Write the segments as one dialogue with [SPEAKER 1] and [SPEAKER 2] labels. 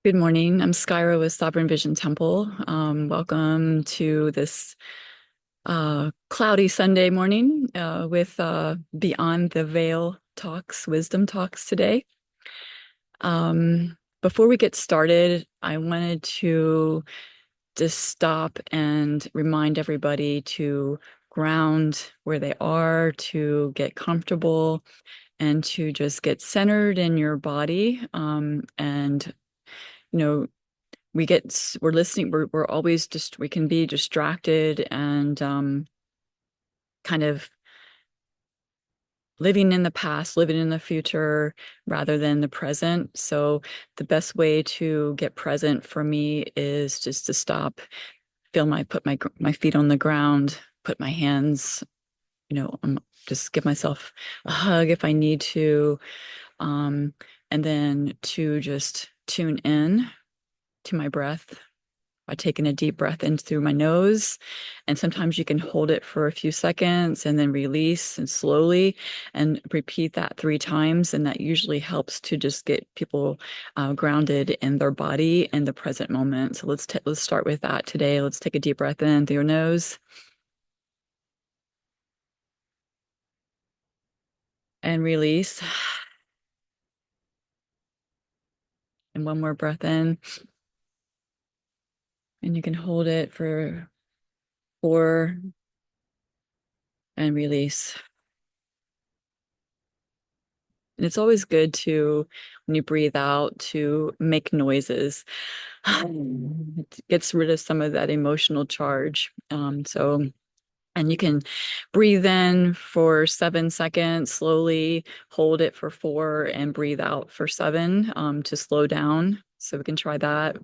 [SPEAKER 1] Good morning. I'm Skyra with Sovereign Vision Temple. Welcome to this cloudy Sunday morning with Beyond the Veil talks, wisdom talks today. Before we get started, I wanted to just stop and remind everybody to ground where they are, to get comfortable, and to just get centered in your body. And you know, we're listening, we're always just, we can be distracted and kind of living in the past, living in the future rather than the present. So the best way to get present for me is just to stop, put my feet on the ground, put my hands, just give myself a hug if I need to, um, and then to just tune in to my breath by taking a deep breath in through my nose. And sometimes you can hold it for a few seconds and then release and slowly and repeat that 3 times. And that usually helps to just get people grounded in their body and the present moment. So let's start with that today. Let's take a deep breath in through your nose and release. And one more breath in. And you can hold it for 4 and release. And it's always good to, when you breathe out, to make noises. It gets rid of some of that emotional charge. And you can breathe in for 7 seconds, slowly hold it for 4, and breathe out for 7 to slow down. So we can try that.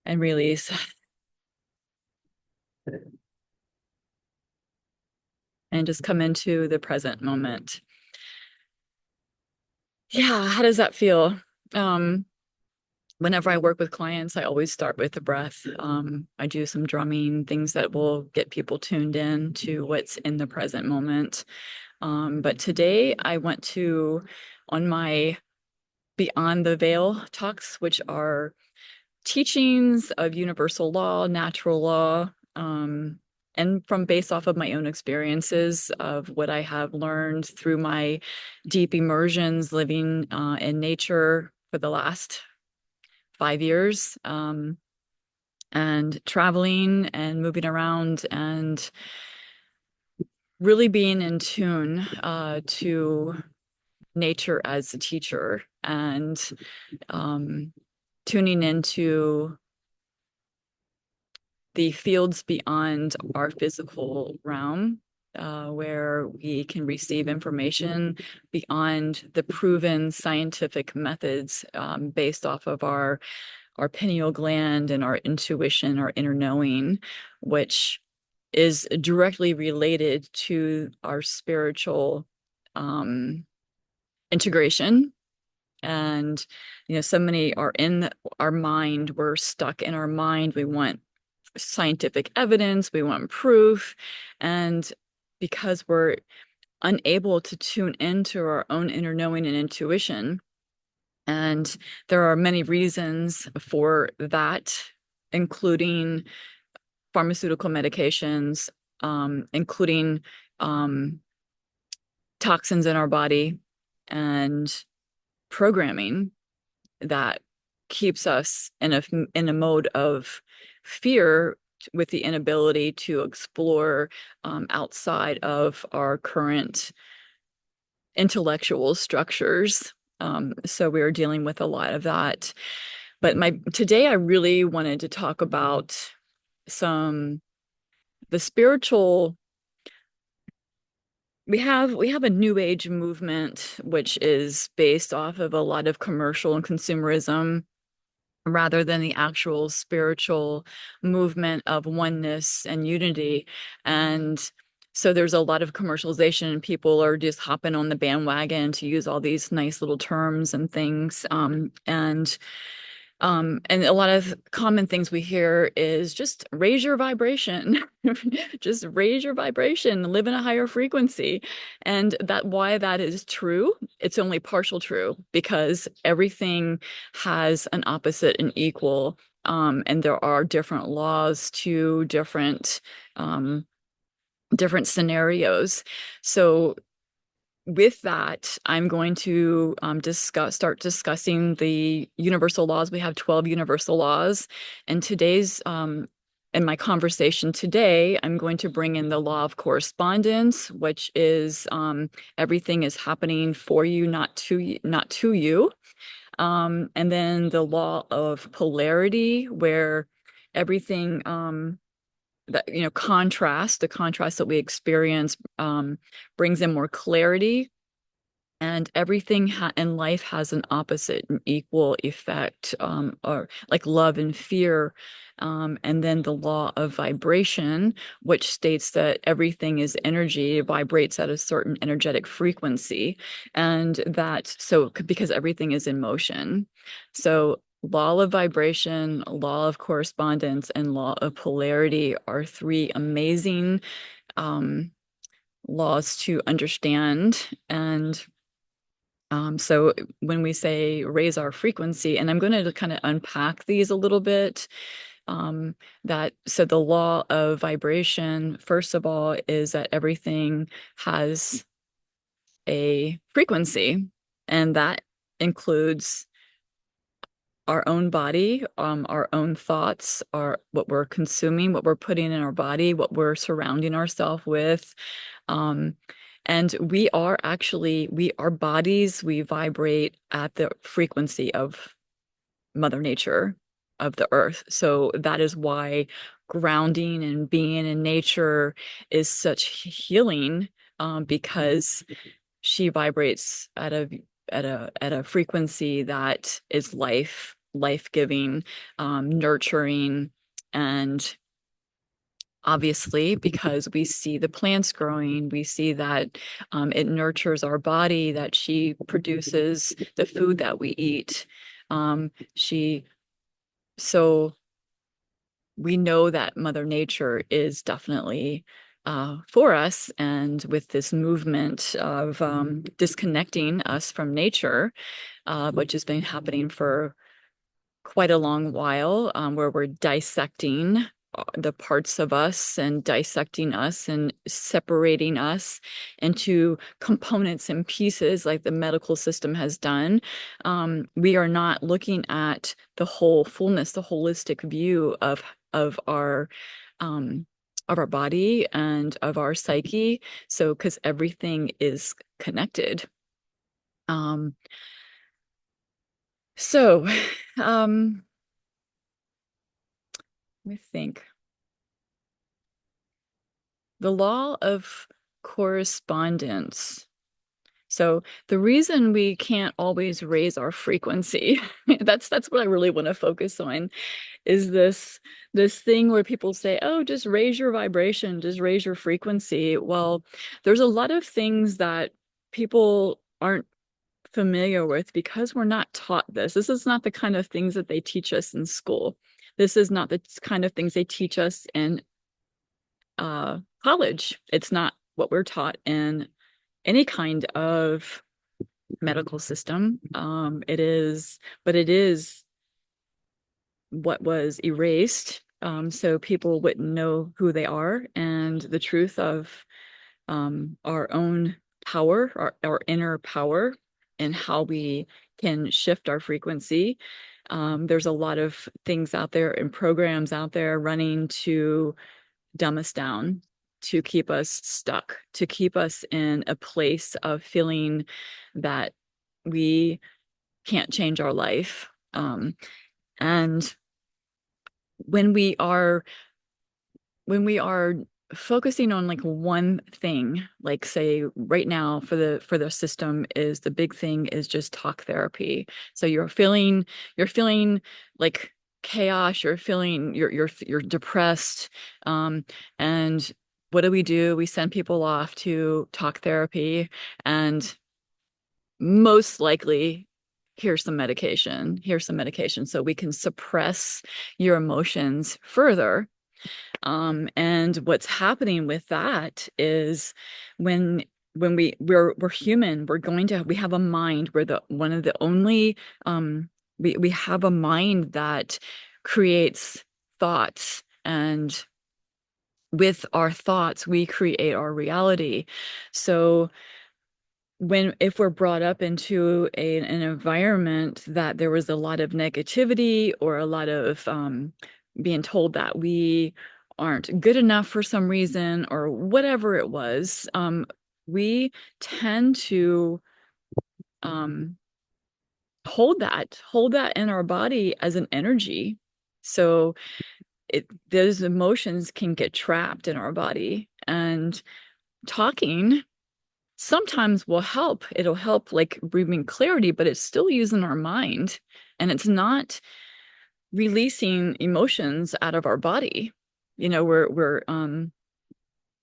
[SPEAKER 1] And release. And just come into the present moment. Yeah, how does that feel? Whenever I work with clients, I always start with the breath. I do some drumming, things that will get people tuned in to what's in the present moment. But today I went on my Beyond the Veil talks, which are teachings of universal law, natural law, and from based off of my own experiences of what I have learned through my deep immersions living in nature for the last 5 years, and traveling and moving around and really being in tune to nature as a teacher and tuning into the fields beyond our physical realm, where we can receive information beyond the proven scientific methods based off of our pineal gland and our intuition, our inner knowing, which is directly related to our spiritual integration. And, so many are in our mind, we're stuck in our mind. We want scientific evidence, we want proof. And because we're unable to tune into our own inner knowing and intuition, and there are many reasons for that, including pharmaceutical medications, including toxins in our body and programming that keeps us in a mode of fear with the inability to explore outside of our current intellectual structures. So we are dealing with a lot of that. But today I really wanted to talk about the spiritual. We have a new age movement which is based off of a lot of commercial and consumerism rather than the actual spiritual movement of oneness and unity. And so there's a lot of commercialization, and people are just hopping on the bandwagon to use all these nice little terms and things. And And a lot of common things we hear is just raise your vibration, just raise your vibration, live in a higher frequency. And that why that is true, it's only partial true because everything has an opposite and equal. And there are different laws to um, different scenarios. So with that, I'm going to start discussing the universal laws. We have 12 universal laws. And in my conversation today, I'm going to bring in the law of correspondence, which is everything is happening for you, not to you. And then the law of polarity, where everything that contrast, the contrast that we experience brings in more clarity, and everything in life has an opposite and equal effect, or like love and fear. And then the law of vibration, which states that everything is energy, it vibrates at a certain energetic frequency. And because everything is in motion. So, law of vibration, law of correspondence, and law of polarity are three amazing um, laws to understand. And so when we say raise our frequency, and I'm going to kind of unpack these a little bit, so the law of vibration, first of all, is that everything has a frequency, and that includes our own body, our own thoughts, what we're consuming, what we're putting in our body, what we're surrounding ourselves with. Um, and our bodies, we vibrate at the frequency of Mother Nature, of the earth. So that is why grounding and being in nature is such healing, because she vibrates at a frequency that is life-giving, nurturing, and obviously, because we see the plants growing, we see that it nurtures our body, that she produces the food that we eat. She so we know that Mother Nature is definitely for us, and with this movement of disconnecting us from nature, which has been happening for quite a long while, where we're dissecting the parts of us and dissecting us and separating us into components and pieces like the medical system has done. We are not looking at the whole fullness, the holistic view of our of our body and of our psyche. So, because everything is connected. Um, so, um, let me think. The law of correspondence. So the reason we can't always raise our frequency, that's what I really want to focus on, is this thing where people say, "Oh, just raise your vibration, just raise your frequency." Well, there's a lot of things that people aren't familiar with because we're not taught this. This is not the kind of things that they teach us in school. This is not the kind of things they teach us in college. It's not what we're taught in any kind of medical system. But it is what was erased, so people wouldn't know who they are and the truth of our own power, our inner power, and how we can shift our frequency. There's a lot of things out there and programs out there running to dumb us down, to keep us stuck, to keep us in a place of feeling that we can't change our life. And when we are when we are focusing on like one thing, like say right now for the system, is the big thing is just talk therapy. So you're feeling like chaos, you're depressed, and what do? We send people off to talk therapy, and most likely here's some medication, so we can suppress your emotions further. And what's happening with that is when we're human, we have a mind. We're the one of the only we have a mind that creates thoughts, and with our thoughts we create our reality. So if we're brought up into an environment that there was a lot of negativity, or a lot of being told that we aren't good enough for some reason, or whatever it was, we tend to um, hold that in our body as an energy. So those emotions can get trapped in our body, and talking sometimes will help. It'll help like bringing clarity, but it's still using our mind, and it's not releasing emotions out of our body.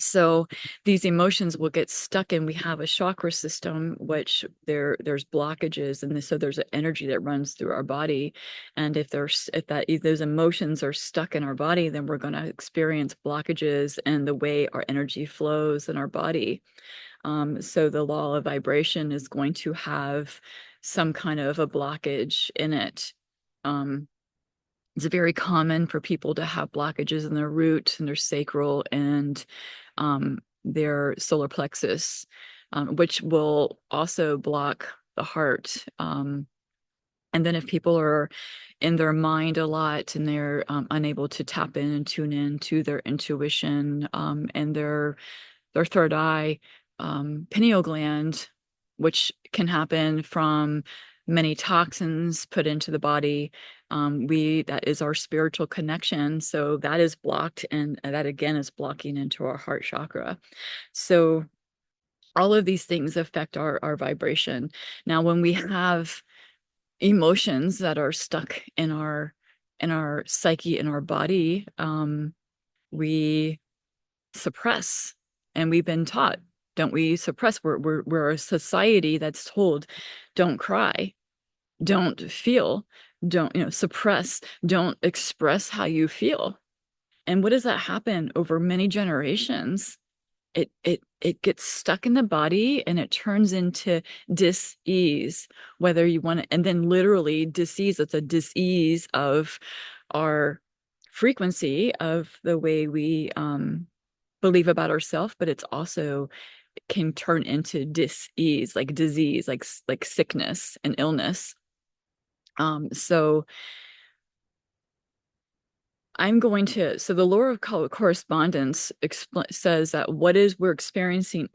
[SPEAKER 1] So these emotions will get stuck, and we have a chakra system, which there's blockages, and so there's an energy that runs through our body. And if those emotions are stuck in our body, then we're going to experience blockages in the way our energy flows in our body. So the law of vibration is going to have some kind of a blockage in it. It's very common for people to have blockages in their root and their sacral and their solar plexus, which will also block the heart. And then if people are in their mind a lot, and they're unable to tap in and tune in to their intuition, and their third eye, pineal gland, which can happen from many toxins put into the body. That is our spiritual connection. So that is blocked, and that again is blocking into our heart chakra. So all of these things affect our vibration. Now, when we have emotions that are stuck in our psyche, in our body, we suppress. And we've been taught, don't we suppress? We're a society that's told, don't cry, don't feel, don't suppress, don't express how you feel. And what does that happen over many generations? It gets stuck in the body, and it turns into dis-ease, whether you want to, and then literally dis-ease, it's a dis-ease of our frequency, of the way we believe about ourselves, but it's also can turn into dis-ease, like disease, like sickness and illness. So so the law of correspondence says that we're experiencing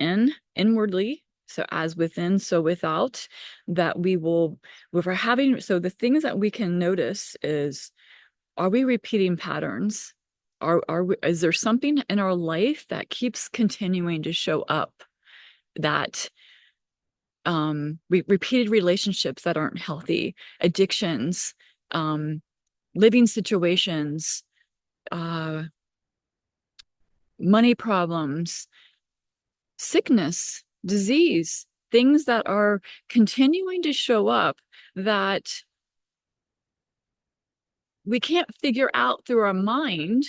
[SPEAKER 1] inwardly, so as within, so without, that if we're having, so the things that we can notice is, are we repeating patterns? Is there something in our life that keeps continuing to show up, that repeated relationships that aren't healthy, addictions, living situations, money problems, sickness, disease, things that are continuing to show up that we can't figure out through our mind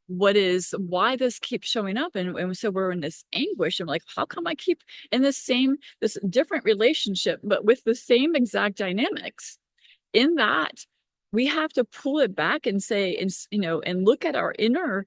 [SPEAKER 1] why this keeps showing up. And so we're in this anguish. I'm like, how come I keep in this different relationship, but with the same exact dynamics? In that, we have to pull it back and say, and look at our inner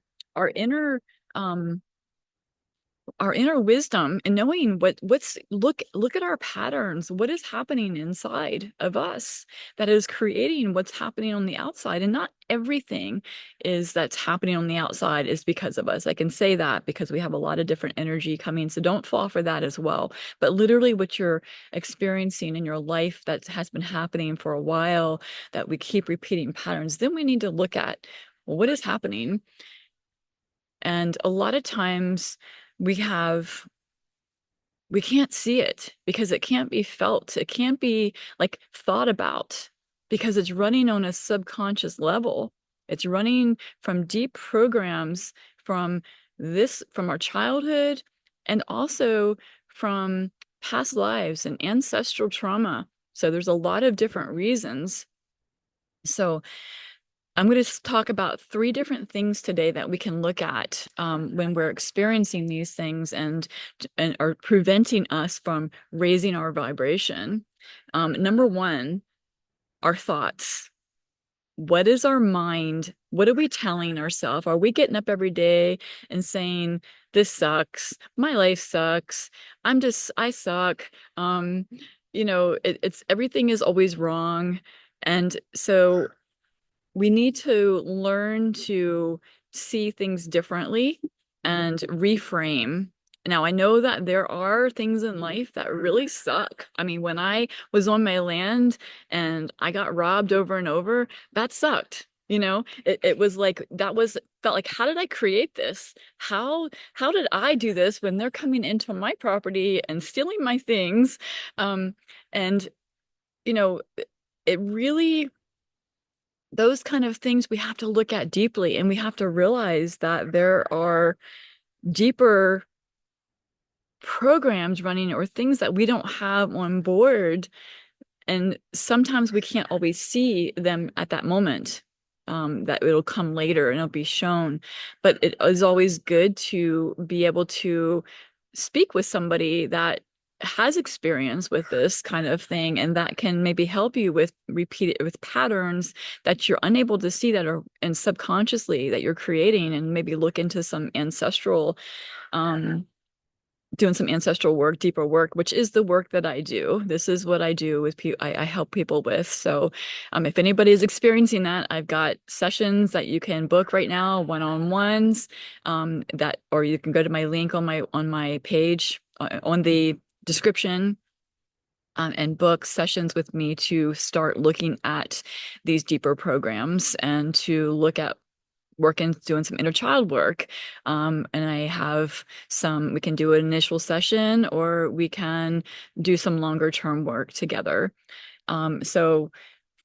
[SPEAKER 1] wisdom, and knowing look at our patterns, what is happening inside of us that is creating what's happening on the outside. And not everything that's happening on the outside is because of us. I can say that because we have a lot of different energy coming, so don't fall for that as well. But literally what you're experiencing in your life that has been happening for a while, that we keep repeating patterns, then we need to look at, well, what is happening? And a lot of times we can't see it because it can't be felt. It can't be like thought about, because it's running on a subconscious level. It's running from deep programs from our childhood, and also from past lives and ancestral trauma. So there's a lot of different reasons. So I'm going to talk about three different things today that we can look at when we're experiencing these things and are preventing us from raising our vibration. Number one, our thoughts. What is our mind? What are we telling ourselves? Are we getting up every day and saying, this sucks, my life sucks, I suck. It's everything is always wrong. And so we need to learn to see things differently and reframe. Now, I know that there are things in life that really suck. I mean, when I was on my land and I got robbed over and over, that sucked. It was like felt like, how did I create this? How did I do this when they're coming into my property and stealing my things? And you know, it really, those kind of things we have to look at deeply, and we have to realize that there are deeper programs running or things that we don't have on board, and sometimes we can't always see them at that moment. That it'll come later and it'll be shown. But it is always good to be able to speak with somebody that has experience with this kind of thing and that can maybe help you with repeat it with patterns that you're unable to see that are and subconsciously that you're creating, and maybe look into some ancestral um doing some ancestral work, deeper work, which is the work that I do. This is what I do with people. I help people with. So, if anybody is experiencing that, I've got sessions that you can book right now, one-on-ones. Or you can go to my link on my page on the description. And book sessions with me to start looking at these deeper programs and to look at working, doing some inner child work. And I have we can do an initial session or we can do some longer term work together. So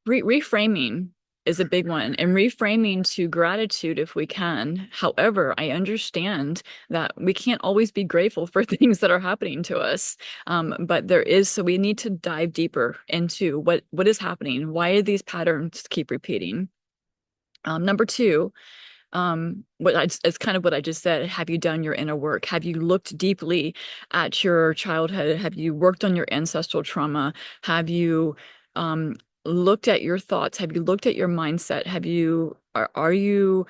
[SPEAKER 1] reframing is a big one, and reframing to gratitude if we can. However, I understand that we can't always be grateful for things that are happening to us. But so we need to dive deeper into what is happening. Why do these patterns keep repeating? Number two, it's kind of what I just said. Have you done your inner work? Have you looked deeply at your childhood? Have you worked on your ancestral trauma? Have you looked at your thoughts? Have you looked at your mindset? Are you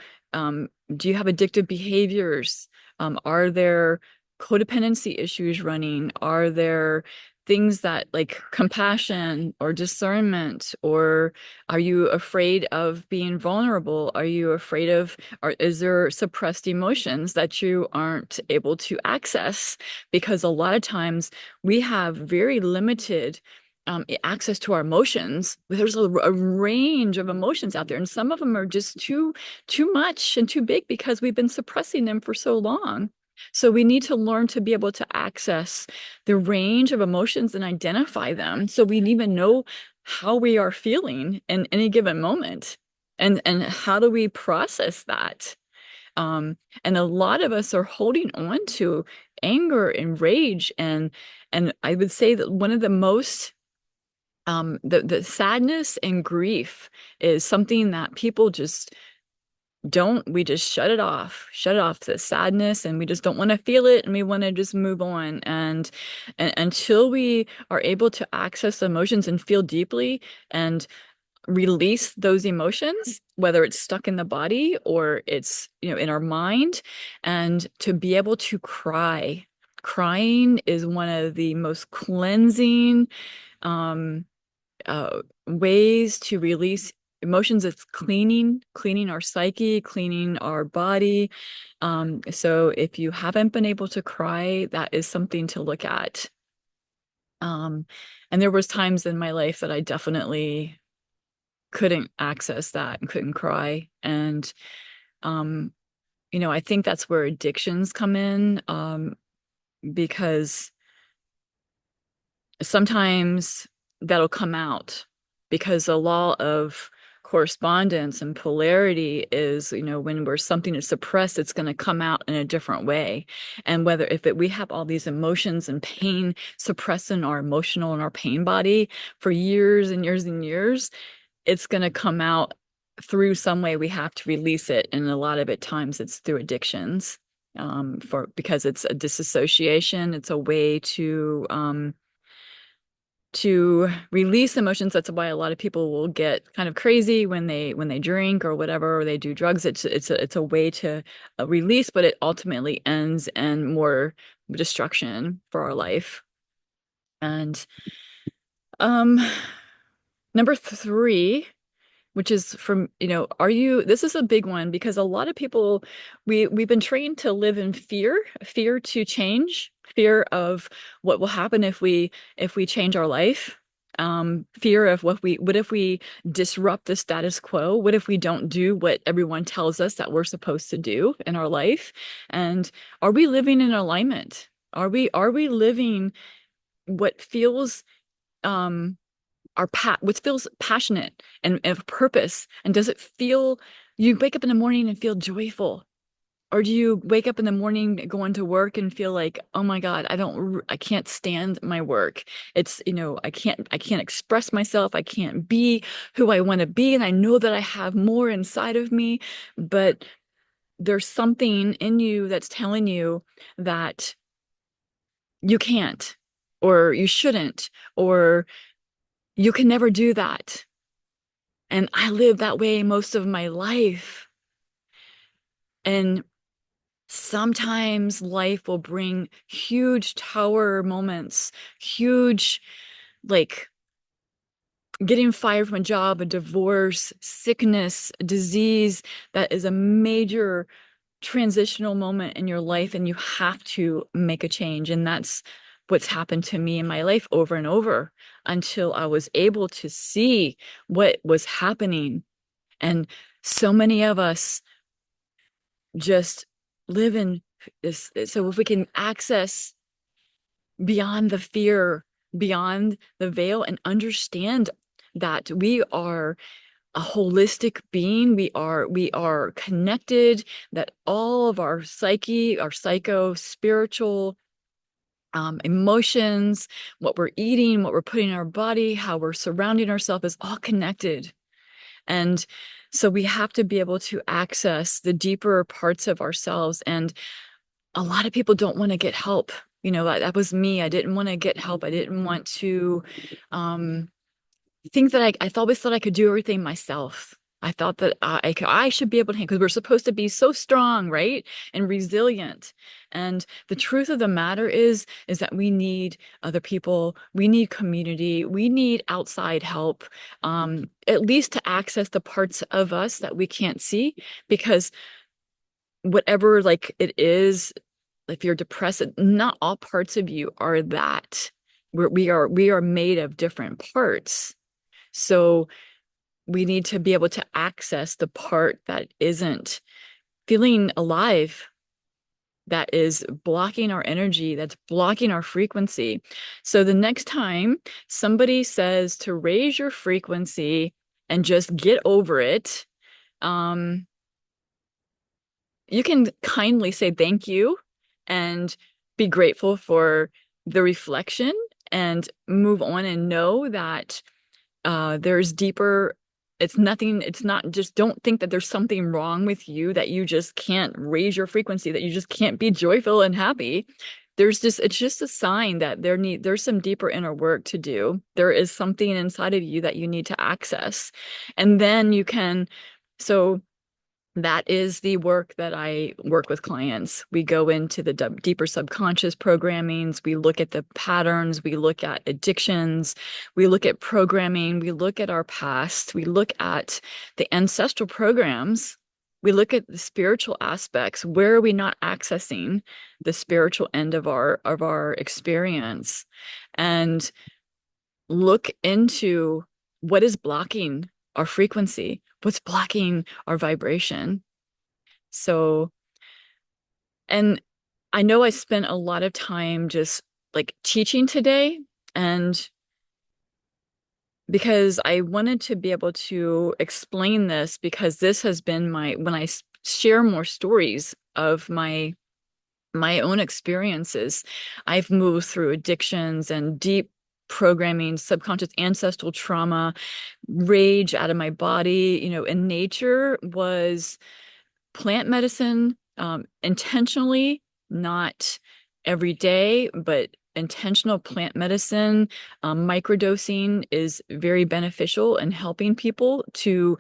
[SPEAKER 1] do you have addictive behaviors? Are there codependency issues running? Are there things that like compassion or discernment, or are you afraid of being vulnerable? Are you afraid of, or is there suppressed emotions that you aren't able to access? Because a lot of times we have very limited access to our emotions. There's a range of emotions out there, and some of them are just too much and too big because we've been suppressing them for so long. So we need to learn to be able to access the range of emotions and identify them so we even know how we are feeling in any given moment. And how do we process that? And a lot of us are holding on to anger and rage, and I would say that one of the most the sadness and grief is something that people just don't, we just shut it off, the sadness, and we just don't want to feel it, and we want to just move on. And until we are able to access emotions and feel deeply and release those emotions, whether it's stuck in the body or it's, in our mind, and to be able to cry. Crying is one of the most cleansing ways to release emotions. It's cleaning our psyche, cleaning our body. So if you haven't been able to cry, that is something to look at. And there was times in my life that I definitely couldn't access that and couldn't cry. And um, I think that's where addictions come in, because sometimes that'll come out because the law of correspondence and polarity is, when we're something is suppressed, it's going to come out in a different way. And whether if it, we have all these emotions and pain suppressed in our emotional and our pain body for years and years and years, it's going to come out through some way. We have to release it. And a lot of it times it's through addictions, because it's a disassociation. It's a way to release emotions. That's why a lot of people will get kind of crazy when they drink or whatever, or they do drugs. It's a way to release, but it ultimately ends in more destruction for our life. And um number three, which is from, this is a big one because a lot of people, we've been trained to live in fear to change, fear of what will happen if we change our life. Fear of what if we disrupt the status quo? What if we don't do what everyone tells us that we're supposed to do in our life? And are we living in alignment? Are we living what feels what feels passionate and of purpose? And does it feel, you wake up in the morning and feel joyful? Or do you wake up in the morning going to work and feel like, oh my God, I can't stand my work. It's, I can't express myself. I can't be who I want to be. And I know that I have more inside of me, but there's something in you that's telling you that you can't, or you shouldn't, or you can never do that. And I lived that way most of my life. And sometimes life will bring huge tower moments, huge, like getting fired from a job, a divorce, sickness, disease, that is a major transitional moment in your life, and you have to make a change. And that's what's happened to me in my life over and over until I was able to see what was happening. And so many of us just live in this. So if we can access beyond the fear, beyond the veil, and understand that we are a holistic being, we are connected, that all of our psyche, our psycho, spiritual, emotions, what we're eating, what we're putting in our body, how we're surrounding ourselves is all connected. And so we have to be able to access the deeper parts of ourselves. And a lot of people don't want to get help. That was me. I didn't want to get help. I didn't want to um, think that I always thought I could do everything myself. I thought that I should be able to, because we're supposed to be so strong, right? And resilient. And the truth of the matter is that we need other people. We need community. We need outside help, at least to access the parts of us that we can't see, because whatever like it is, if you're depressed, not all parts of you are that. We are made of different parts. So we need to be able to access the part that isn't feeling alive, that is blocking our energy, that's blocking our frequency. So the next time somebody says to raise your frequency and just get over it, you can kindly say thank you and be grateful for the reflection and move on, and know that there's deeper. It's nothing, it's not, just don't think that there's something wrong with you, that you just can't raise your frequency, that you just can't be joyful and happy. It's just a sign that there's some deeper inner work to do. There is something inside of you that you need to access. And then you can, so that is the work that I work with clients. We go into the deeper subconscious programmings. We look at the patterns. We look at addictions. We look at programming. We look at our past. We look at the ancestral programs. We look at the spiritual aspects. Where are we not accessing the spiritual end of our experience? And look into what is blocking our frequency, what's blocking our vibration. So, and I know I spent a lot of time just like teaching today, and because I wanted to be able to explain this because this has been when I share more stories of my own experiences. I've moved through addictions and deep programming, subconscious ancestral trauma, rage out of my body, and nature was plant medicine, intentionally, not every day, but intentional plant medicine, microdosing is very beneficial in helping people to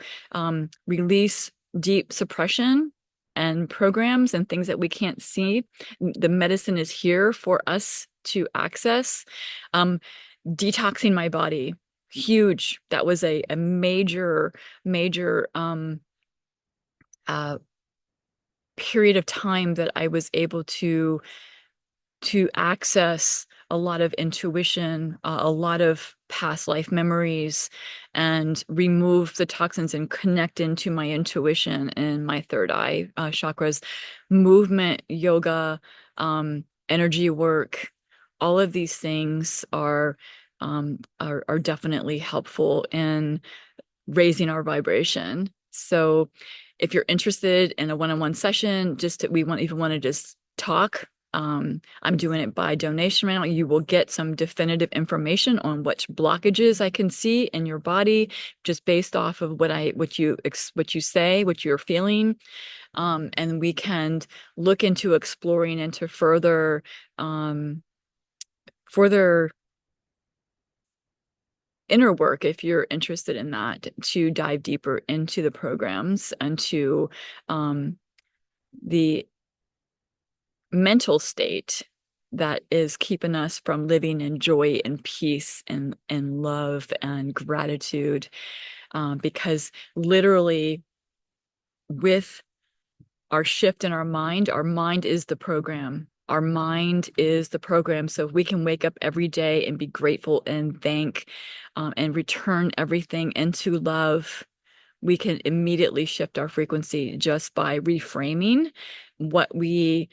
[SPEAKER 1] release deep suppression and programs and things that we can't see. The medicine is here for us to access. Um, Detoxing my body, huge. That was a major, major uh, period of time that I was able to access a lot of intuition, a lot of past life memories, and remove the toxins and connect into my intuition and my third eye chakras, movement, yoga, energy work. All of these things are definitely helpful in raising our vibration. So if you're interested in a one-on-one session, we want to just talk. I'm doing it by donation right now. You will get some definitive information on which blockages I can see in your body, just based off of what you say, what you're feeling. And we can look into exploring into further inner work if you're interested in that, to dive deeper into the programs and to um, the mental state that is keeping us from living in joy and peace and love and gratitude. Because literally, with our shift in our mind is the program. Our mind is the program. So if we can wake up every day and be grateful and thank and return everything into love, we can immediately shift our frequency just by reframing what we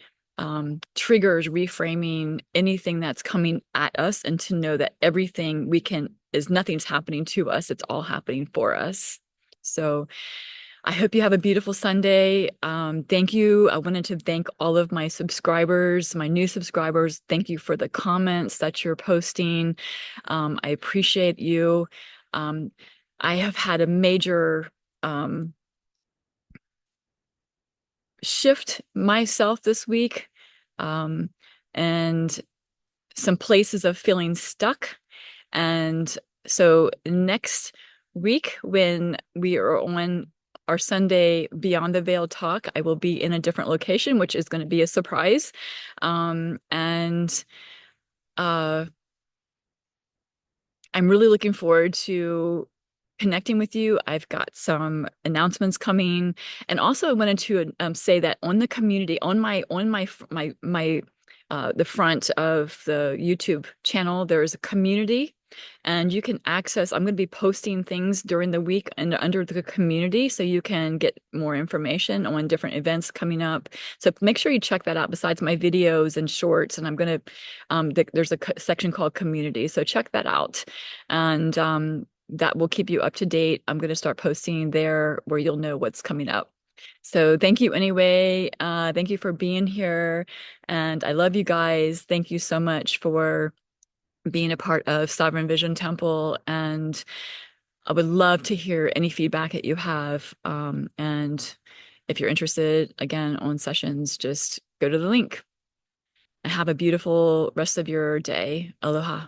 [SPEAKER 1] triggers, reframing anything that's coming at us, and to know that everything we can is nothing's happening to us, it's all happening for us. So I hope you have a beautiful Sunday. Thank you. I wanted to thank all of my subscribers, my new subscribers. Thank you for the comments that you're posting. I appreciate you. Um, I have had a major um, shift myself this week, um, and some places of feeling stuck. And so next week, when we are on our Sunday Beyond the Veil talk, I will be in a different location, which is going to be a surprise. And uh, I'm really looking forward to connecting with you. I've got some announcements coming, and also I wanted to say that on the community, on the front of the YouTube channel, there's a community, and you can access. I'm going to be posting things during the week and under the community, so you can get more information on different events coming up. So make sure you check that out. Besides my videos and shorts, and I'm going to there's a section called community, so check that out, and that will keep you up to date. I'm going to start posting there where you'll know what's coming up. So thank you anyway. Thank you for being here. And I love you guys. Thank you so much for being a part of Sovereign Vision Temple. And I would love to hear any feedback that you have. And if you're interested, again, on sessions, just go to the link. And have a beautiful rest of your day. Aloha.